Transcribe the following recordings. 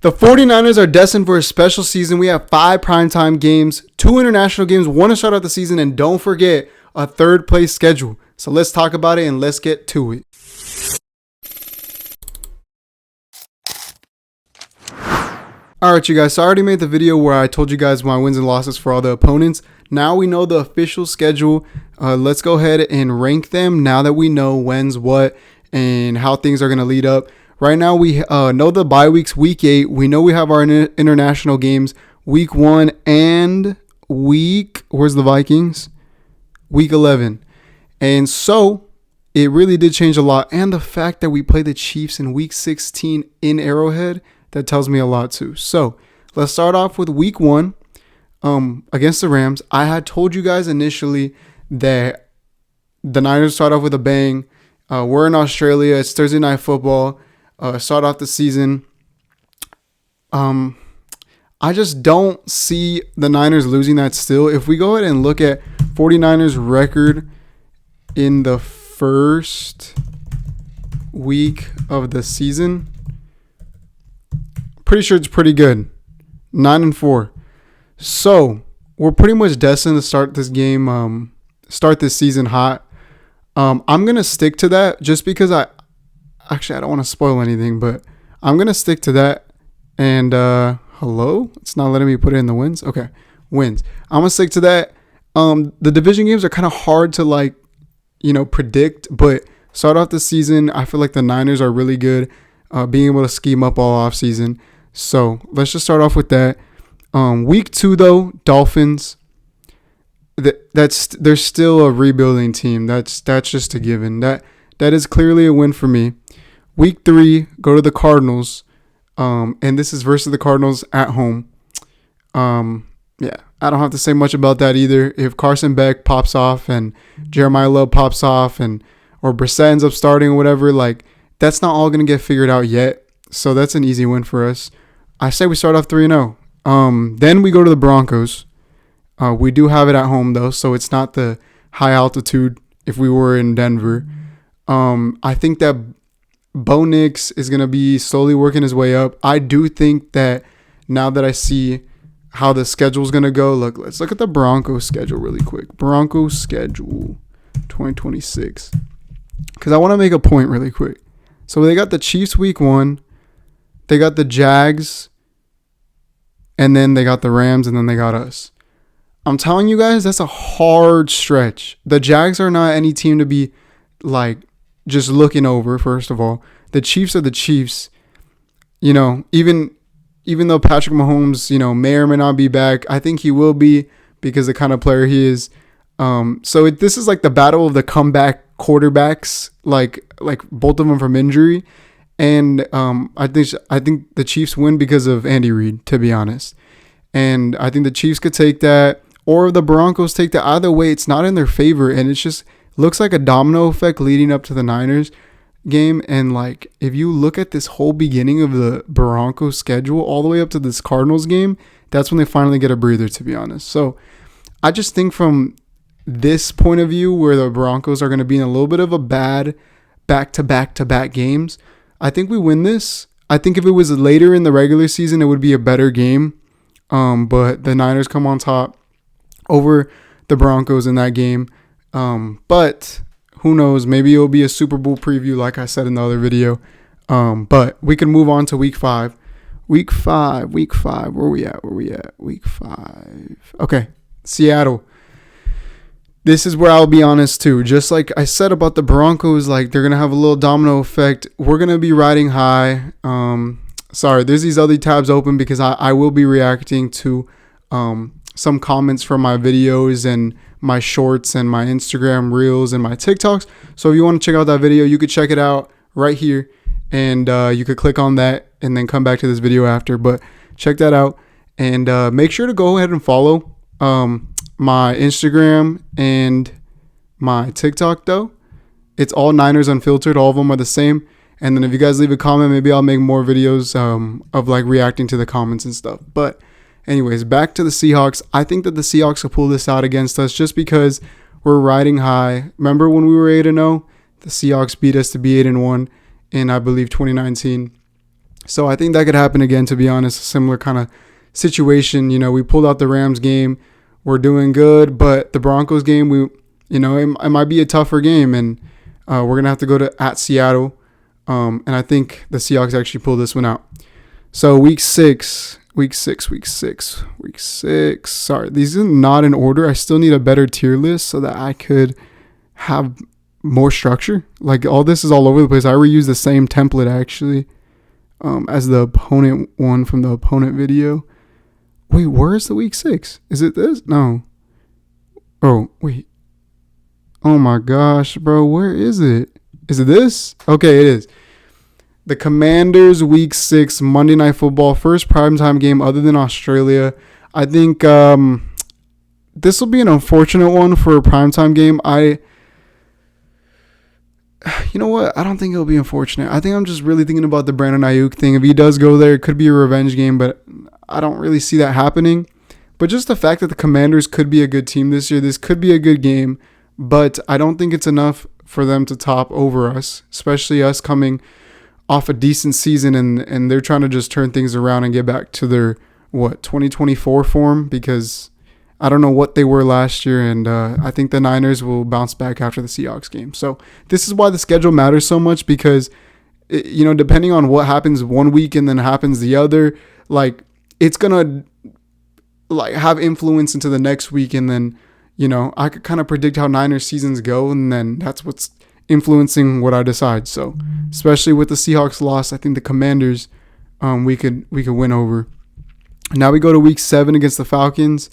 The 49ers are destined for a special season. We have 5 primetime games, 2 international games, 1 to start out the season, and don't forget a third place schedule. So let's talk about it and let's get to it. Alright, you guys, so I already made the video where I told you guys my wins and losses for all the opponents. Now we know the official schedule. Let's go ahead and rank them now that we know when's what and how things are going to lead up. Right now, we know the bye weeks, week 8. We know we have our international games, week 1 and where's the Vikings? Week 11. And so, it really did change a lot. And the fact that we play the Chiefs in week 16 in Arrowhead, that tells me a lot too. So, let's start off with week 1 against the Rams. I had told you guys initially that the Niners start off with a bang. We're in Australia. It's Thursday Night Football. Start off the season. I just don't see the Niners losing that still. If we go ahead and look at 49ers record in the first week of the season, pretty sure it's pretty good. 9-4. So we're pretty much destined to start this game, start this season hot. I'm going to stick to that just because I don't want to spoil anything, but I'm going to stick to that. And, hello? It's not letting me put it in the wins. Okay. Wins. I'm going to stick to that. The division games are kind of hard to predict, but start off the season, I feel like the Niners are really good, being able to scheme up all off season. So let's just start off with that. Week 2 though, Dolphins. They're still a rebuilding team. That's just a given. That is clearly a win for me. Week 3, go to the Cardinals, and this is versus the Cardinals at home. Yeah, I don't have to say much about that either. If Carson Beck pops off and Jeremiah Love pops off or Brissett ends up starting or whatever, that's not all going to get figured out yet. So that's an easy win for us. I say we start off 3-0. Then we go to the Broncos. We do have it at home though, so it's not the high altitude if we were in Denver. I think that Bo Nix is going to be slowly working his way up. I do think that now that I see how the schedule is going to go, let's look at the Broncos schedule really quick. Broncos schedule 2026. Because I want to make a point really quick. So they got the Chiefs week 1. They got the Jags. And then they got the Rams. And then they got us. I'm telling you guys, that's a hard stretch. The Jags are not any team to be just looking over, first of all. The Chiefs are the Chiefs. Even though Patrick Mahomes, may or may not be back, I think he will be because the kind of player he is. So this is like the battle of the comeback quarterbacks, like both of them from injury. And I think the Chiefs win because of Andy Reid, to be honest. And I think the Chiefs could take that, or the Broncos take that. Either way, it's not in their favor, and it's just looks like a domino effect leading up to the Niners game. And if you look at this whole beginning of the Broncos schedule all the way up to this Cardinals game, that's when they finally get a breather, to be honest. So I just think from this point of view, where the Broncos are going to be in a little bit of a bad back-to-back games, I think we win this. I think if it was later in the regular season, it would be a better game. But the Niners come on top over the Broncos in that game. But who knows? Maybe it'll be a Super Bowl preview, like I said in the other video. But we can move on to week 5. Week 5. Where we at? Week 5. Okay. Seattle. This is where I'll be honest too. Just like I said about the Broncos, they're going to have a little domino effect. We're going to be riding high. Sorry, there's these other tabs open because I will be reacting to some comments from my videos and my shorts and my Instagram reels and my TikToks. So if you want to check out that video, you could check it out right here, and you could click on that and then come back to this video after. But check that out, and make sure to go ahead and follow my Instagram and my TikTok though. It's all Niners Unfiltered. All of them are the same. And then if you guys leave a comment, maybe I'll make more videos of reacting to the comments and stuff. But anyways, back to the Seahawks. I think that the Seahawks will pull this out against us just because we're riding high. Remember when we were 8-0? The Seahawks beat us to be 8-1 in, I believe, 2019. So I think that could happen again, to be honest. A similar kind of situation. We pulled out the Rams game. We're doing good, but the Broncos game, it might be a tougher game, and we're going to have to go at Seattle. And I think the Seahawks actually pulled this one out. So week six. Sorry, these are not in order. I still need a better tier list so that I could have more structure. Like, all this is all over the place. I reuse the same template actually as the opponent one from the opponent video. Wait, where's the week 6? Is it this? No. Oh, wait. Oh my gosh, bro. Where is it? Is it this? Okay, it is. The Commanders week 6 Monday Night Football, first primetime game other than Australia. I think this will be an unfortunate one for a primetime game. You know what? I don't think it'll be unfortunate. I think I'm just really thinking about the Brandon Ayuk thing. If he does go there, it could be a revenge game, but I don't really see that happening. But just the fact that the Commanders could be a good team this year, this could be a good game, but I don't think it's enough for them to top over us, especially us coming off a decent season and they're trying to just turn things around and get back to their 2024 form, because I don't know what they were last year, and I think the Niners will bounce back after the Seahawks game. So this is why the schedule matters so much, because depending on what happens one week and then happens the other, like, it's gonna like have influence into the next week, and then I could kind of predict how Niners seasons go, and then that's what's influencing what I decide. So especially with the Seahawks loss, I think the Commanders we could win over. Now we go to week 7 against the Falcons.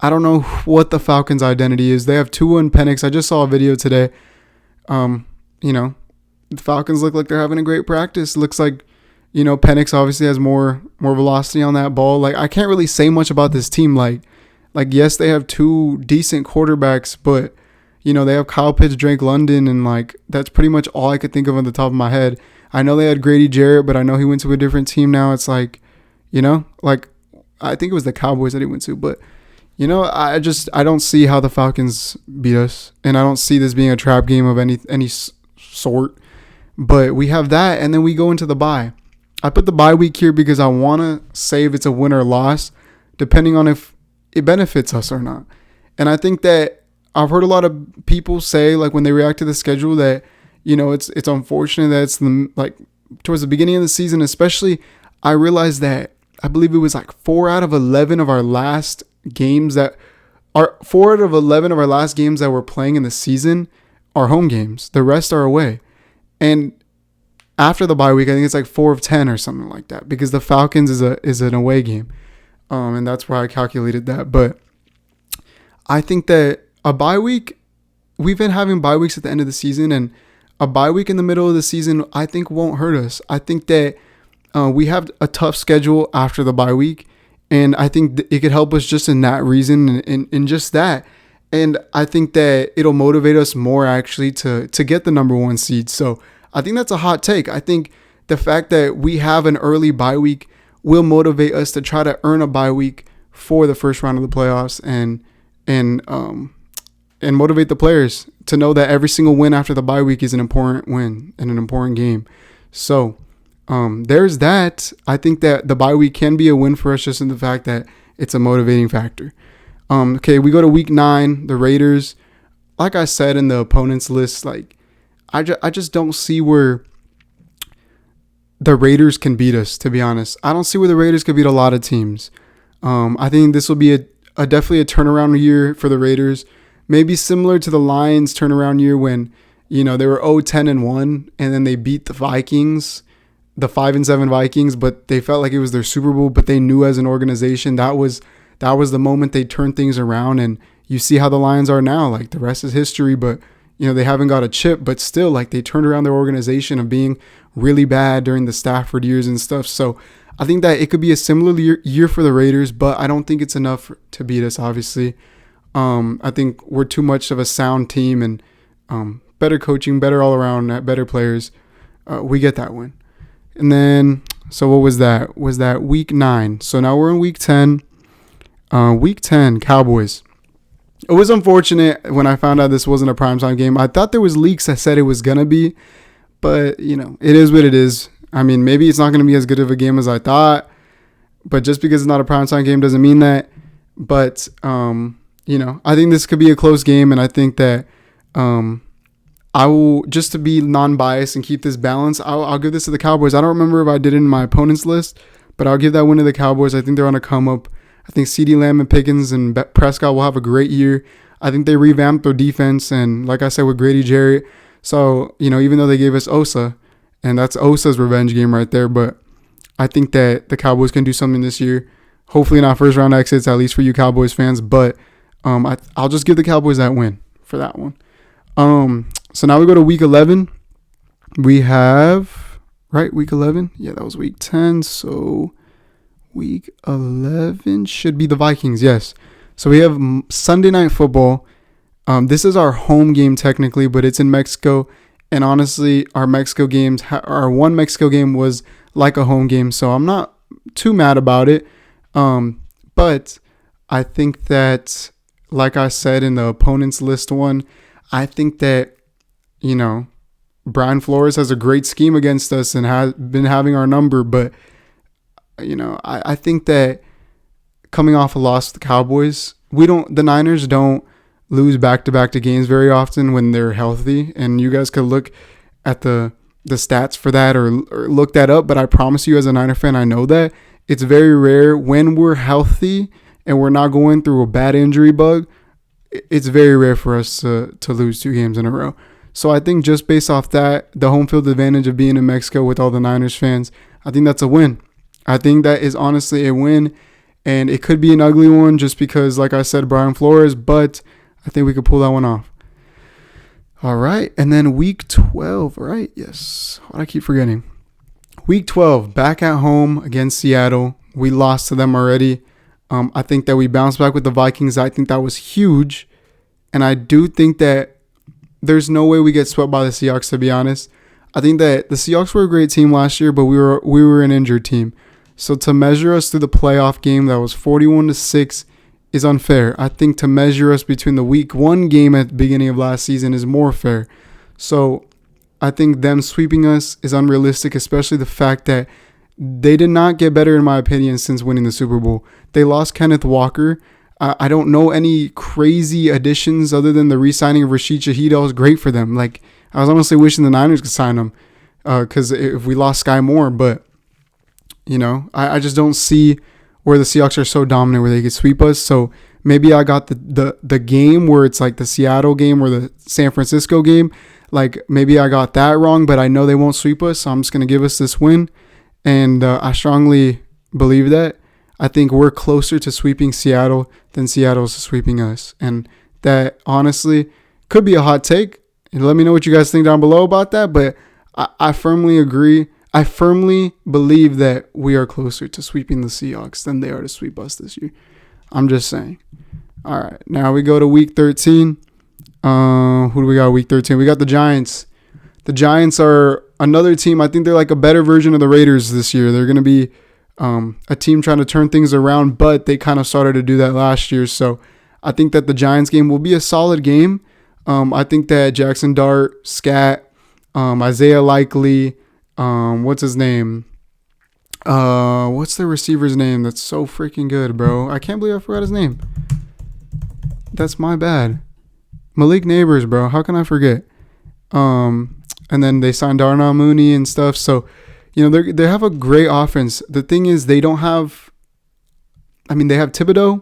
I don't know what the Falcons' identity is. They have Tua and Penix. I just saw a video today. The Falcons look like they're having a great practice. Looks like Penix obviously has more velocity on that ball. Like, I can't really say much about this team. Like yes, they have 2 decent quarterbacks, but they have Kyle Pitts, Drake London, and like that's pretty much all I could think of on the top of my head. I know they had Grady Jarrett, but I know he went to a different team now. It's like, I think it was the Cowboys that he went to, but I don't see how the Falcons beat us, and I don't see this being a trap game of any sort. But we have that, and then we go into the bye. I put the bye week here because I want to say if it's a win or loss, depending on if it benefits us or not. And I think that I've heard a lot of people say, like, when they react to the schedule, that it's unfortunate that it's towards the beginning of the season, especially. I realized that I believe it was like 4 out of 11 of our last games that we're playing in the season are home games. The rest are away. And after the bye week, I think it's like 4 of 10 or something like that, because the Falcons is an away game. And that's why I calculated that. But I think that a bye week, we've been having bye weeks at the end of the season, and a bye week in the middle of the season, I think won't hurt us. I think that we have a tough schedule after the bye week, and I think it could help us just in that reason and just that. And I think that it'll motivate us more actually to get the number 1 seed. So I think that's a hot take. I think the fact that we have an early bye week will motivate us to try to earn a bye week for the first round of the playoffs, and motivate the players to know that every single win after the bye week is an important win and an important game. So there's that. I think that the bye week can be a win for us, just in the fact that it's a motivating factor. Okay, we go to week 9, the Raiders. Like I said in the opponents list, like I just don't see where the Raiders can beat us, to be honest. I don't see where the Raiders could beat a lot of teams. I think this will be definitely a turnaround year for the Raiders. Maybe similar to the Lions turnaround year when, they were 0-10-1 and then they beat the Vikings, the 5-7 Vikings, but they felt like it was their Super Bowl, but they knew as an organization that was the moment they turned things around. And you see how the Lions are now. Like, the rest is history, but they haven't got a chip, but still, like, they turned around their organization of being really bad during the Stafford years and stuff. So I think that it could be a similar year for the Raiders, but I don't think it's enough to beat us, obviously. I think we're too much of a sound team, and better coaching, better all around, better players. We get that win. And then, so what was that? Was that week 9? So now we're in week 10. Week 10, Cowboys. It was unfortunate when I found out this wasn't a primetime game. I thought there was leaks that said it was going to be, but, it is what it is. I mean, maybe it's not going to be as good of a game as I thought, but just because it's not a primetime game doesn't mean that. But, I think this could be a close game, and I think that I will, just to be non-biased and keep this balance, I'll give this to the Cowboys. I don't remember if I did it in my opponent's list, but I'll give that win to the Cowboys. I think they're on a come-up. I think CeeDee Lamb and Pickens and Prescott will have a great year. I think they revamped their defense, and like I said, with Grady Jarrett. So, even though they gave us Osa, and that's Osa's revenge game right there, but I think that the Cowboys can do something this year. Hopefully not first-round exits, at least for you Cowboys fans, but I'll just give the Cowboys that win for that one. So now we go to week 11. We have, week 11? Yeah, that was week 10. So week 11 should be the Vikings, yes. So we have Sunday Night Football. This is our home game technically, but it's in Mexico. And honestly, our Mexico games, our one Mexico game was like a home game. So I'm not too mad about it. But I think that, like I said in the opponent's list one, I think that, Brian Flores has a great scheme against us and has been having our number. But, I think that coming off a loss to the Cowboys, the Niners don't lose back-to-back to games very often when they're healthy. And you guys could look at the stats for that or look that up. But I promise you, as a Niner fan, I know that it's very rare when we're healthy and we're not going through a bad injury bug. It's very rare for us to lose 2 games in a row. So I think just based off that, the home field advantage of being in Mexico with all the Niners fans, I think that's a win. I think that is honestly a win. And it could be an ugly one just because, like I said, Brian Flores, but I think we could pull that one off. All right. And then week 12, right? Yes. Why do I keep forgetting? Week 12, back at home against Seattle. We lost to them already. I think that we bounced back with the Vikings. I think that was huge. And I do think that there's no way we get swept by the Seahawks, to be honest. I think that the Seahawks were a great team last year, but we were an injured team. So to measure us through the playoff game that was 41-6 is unfair. I think to measure us between the week 1 game at the beginning of last season is more fair. So I think them sweeping us is unrealistic, especially the fact that they did not get better, in my opinion, since winning the Super Bowl. They lost Kenneth Walker. I don't know any crazy additions other than the re-signing of Rashid Shaheed. That was great for them. Like, I was honestly wishing the Niners could sign him because if we lost Sky Moore, but I just don't see where the Seahawks are so dominant where they could sweep us. So maybe I got the game where it's like the Seattle game or the San Francisco game. Like, maybe I got that wrong, but I know they won't sweep us, so I'm just going to give us this win. And I strongly believe that. I think we're closer to sweeping Seattle than Seattle's sweeping us. And that, honestly, could be a hot take. And let me know what you guys think down below about that. But I firmly agree. I firmly believe that we are closer to sweeping the Seahawks than they are to sweep us this year. I'm just saying. All right. Now we go to week 13. Who do we got week 13? We got the Giants. The Giants are another team. I think they're like a better version of the Raiders this year. They're going to be a team trying to turn things around, but they kind of started to do that last year. So I think that the Giants game will be a solid game. I think that Jackson Dart, Scat, Isaiah Likely, what's his name? What's the receiver's name that's so freaking good, bro? I can't believe I forgot his name. That's my bad. Malik Neighbors, bro. How can I forget? And then they signed Darnell Mooney and stuff. So, they have a great offense. The thing is, they have Thibodeau.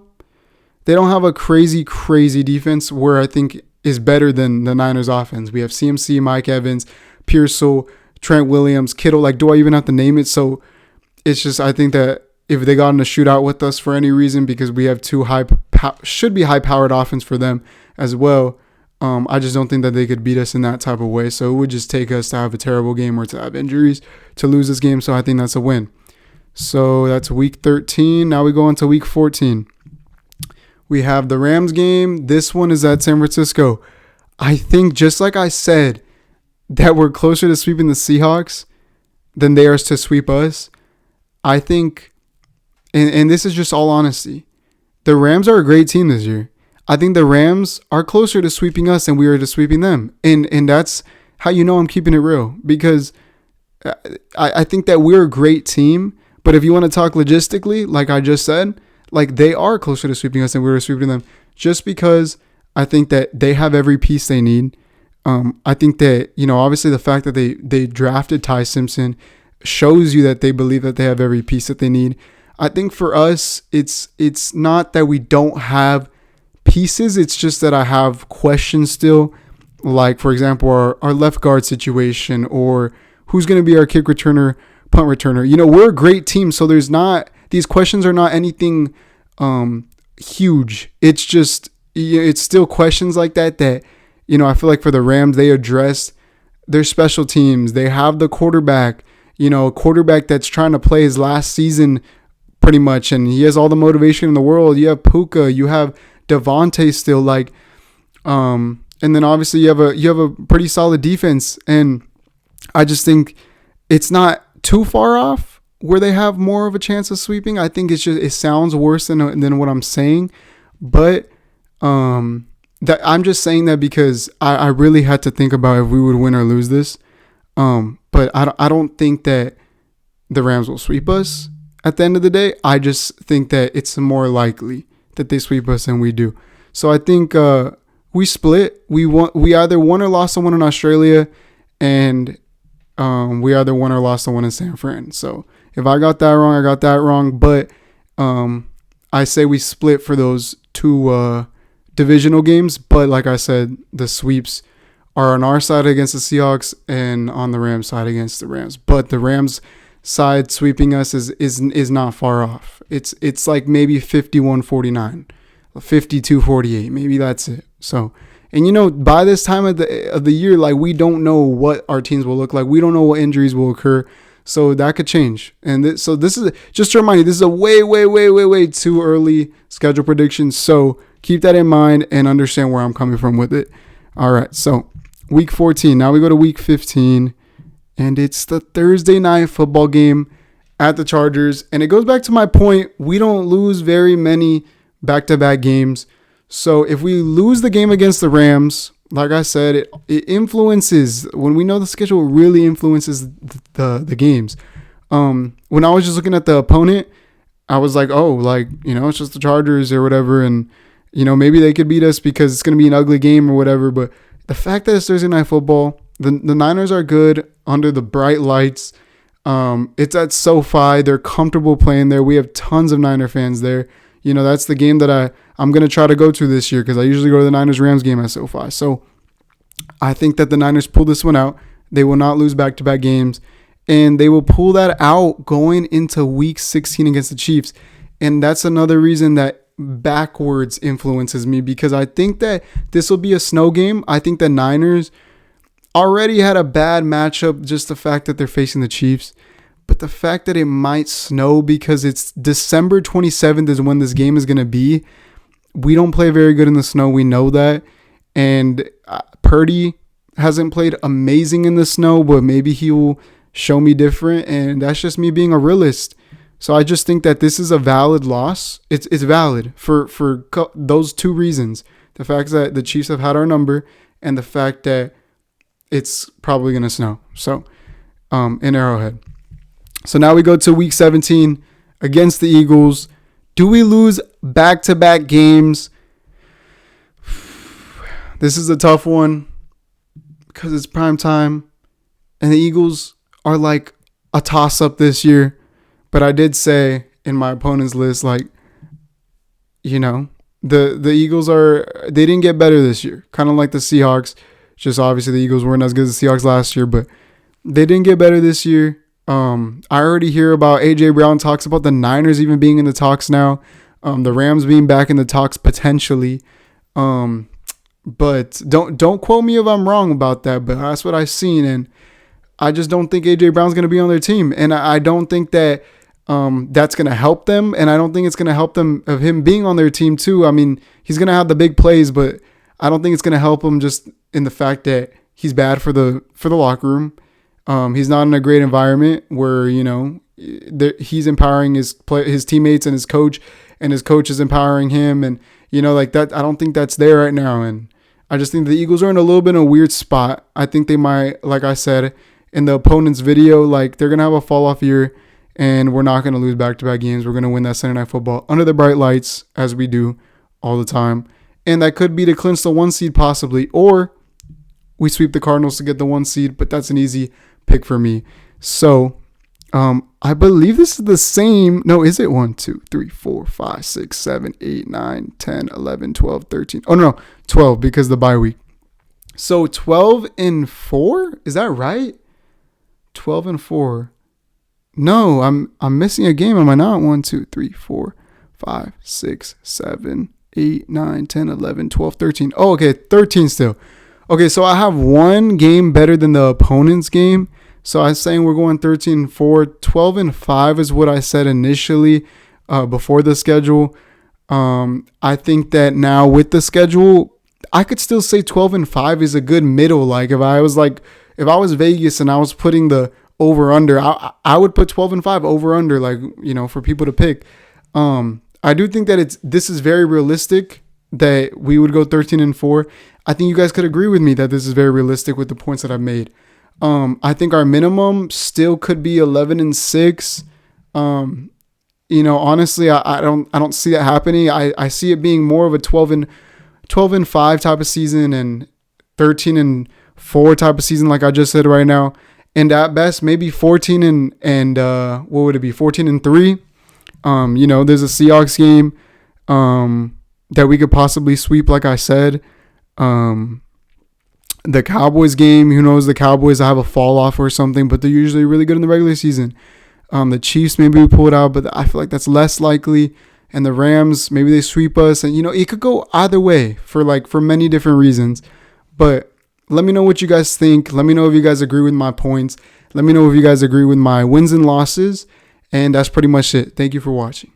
They don't have a crazy defense where I think is better than the Niners offense. We have CMC, Mike Evans, Pearsall, Trent Williams, Kittle. Like, do I even have to name it? So it's just, I think that if they got in a shootout with us for any reason, because we have two should be high-powered offense for them as well, I just don't think that they could beat us in that type of way. So it would just take us to have a terrible game or to have injuries to lose this game. So I think that's a win. So that's week 13. Now we go into week 14. We have the Rams game. This one is at San Francisco. I think, just like I said, that we're closer to sweeping the Seahawks than they are to sweep us. I think, and this is just all honesty, the Rams are a great team this year. I think the Rams are closer to sweeping us than we are to sweeping them. And that's how I'm keeping it real. Because I think that we're a great team, but if you want to talk logistically, like I just said, like they are closer to sweeping us than we were sweeping them, just because I think that they have every piece they need. I think that, obviously the fact that they drafted Ty Simpson shows you that they believe that they have every piece that they need. I think for us, it's not that we don't have pieces. It's just that I have questions still, like, for example, our left guard situation, or who's going to be our kick returner, punt returner. We're a great team, so these questions are not anything huge. It's just, it's still questions like that I feel like for the Rams, they addressed their special teams. They have the quarterback, a quarterback that's trying to play his last season pretty much, and he has all the motivation in the world. You have Puka, you have Devontae still, and then obviously you have a pretty solid defense, and I just think it's not too far off where they have more of a chance of sweeping. I think it sounds worse than what I'm saying, but that I'm just saying that because I really had to think about if we would win or lose this. But I don't think that the Rams will sweep us at the end of the day. I just think that it's more likely that they sweep us than we do. So I think we split. We either won or lost the one in Australia, and we either won or lost the one in San Fran. So if I got that wrong, I got that wrong. But I say we split for those two divisional games. But like I said, the sweeps are on our side against the Seahawks and on the Rams side against the Rams. But the Rams side sweeping us is not far off. It's like maybe 51-49, 52-48. Maybe that's it. So, and by this time of the year, like, we don't know what our teams will look like. We don't know what injuries will occur. So that could change. And this is, just to remind you, this is a way, way, way, way, way too early schedule prediction. So keep that in mind and understand where I'm coming from with it. All right. So week 14. Now we go to week 15. And it's the Thursday night football game at the Chargers. And it goes back to my point. We don't lose very many back-to-back games. So if we lose the game against the Rams, like I said, it influences, when we know the schedule, it really influences the games. When I was just looking at the opponent, I was like, it's just the Chargers or whatever. And, maybe they could beat us because it's going to be an ugly game or whatever. But the fact that it's Thursday night football, the Niners are good under the bright lights. It's at SoFi. They're comfortable playing there. We have tons of Niner fans there. That's the game that I'm going to try to go to this year because I usually go to the Niners-Rams game at SoFi. So I think that the Niners pull this one out. They will not lose back-to-back games. And they will pull that out going into week 16 against the Chiefs. And that's another reason that backwards influences me, because I think that this will be a snow game. I think the Niners already had a bad matchup, just the fact that they're facing the Chiefs. But the fact that it might snow because it's December 27th is when this game is going to be. We don't play very good in the snow. We know that. And Purdy hasn't played amazing in the snow, but maybe he will show me different. And that's just me being a realist. So I just think that this is a valid loss. It's valid for those two reasons. The fact that the Chiefs have had our number and the fact that it's probably going to snow. So in Arrowhead. So now we go to week 17 against the Eagles. Do we lose back-to-back games? This is a tough one because it's prime time. And the Eagles are like a toss-up this year. But I did say in my opponent's list, the Eagles they didn't get better this year. Kind of like the Seahawks. Just obviously the Eagles weren't as good as the Seahawks last year, but they didn't get better this year. I already hear about A.J. Brown talks about the Niners even being in the talks now. The Rams being back in the talks potentially. But don't quote me if I'm wrong about that, but that's what I've seen. And I just don't think A.J. Brown's going to be on their team. And I don't think that that's going to help them. And I don't think it's going to help them of him being on their team too. I mean, he's going to have the big plays, but I don't think it's going to help him just in the fact that he's bad for the locker room. He's not in a great environment where, he's empowering his teammates and his coach is empowering him. And, that, I don't think that's there right now. And I just think the Eagles are in a little bit of a weird spot. I think they might, like I said in the opponent's video, like they're going to have a fall off year and we're not going to lose back-to-back games. We're going to win that Sunday Night Football under the bright lights as we do all the time. And that could be to clinch the 1 seed possibly, or we sweep the Cardinals to get the 1 seed, but that's an easy pick for me. So I believe this is the same. No, is it 1, 2, 3, 4, 5, 6, 7, 8, 9, 10, 11, 12, 13? Oh, no, 12 because the bye week. So 12-4? Is that right? 12-4. No, I'm missing a game. Am I not? 1, 2, 3, 4, 5, 6, 7, 8, 9, 10, 11, 12, 13. Oh, okay, 13 still. Okay, so I have one game better than the opponent's game. So I was saying we're going 13-4. 12-5 is what I said initially before the schedule. I think that now with the schedule, I could still say 12-5 is a good middle. Like if I was Vegas and I was putting the over under, I would put 12-5 over under, like, you know, for people to pick. I do think that this is very realistic that we would go 13-4. I think you guys could agree with me that this is very realistic with the points that I've made. I think our minimum still could be 11-6. You know, honestly, I don't see that happening. I see it being more of a 12-5 type of season and 13-4 type of season, like I just said right now. And at best, maybe 14 and what would it be? 14-3. You know, there's a Seahawks game that we could possibly sweep, like I said. The Cowboys game, who knows, the Cowboys have a fall off or something, but they're usually really good in the regular season. The Chiefs, maybe we pull it out, but I feel like that's less likely. And the Rams, maybe they sweep us. And, you know, it could go either way for many different reasons. But let me know what you guys think. Let me know if you guys agree with my points. Let me know if you guys agree with my wins and losses. And that's pretty much it. Thank you for watching.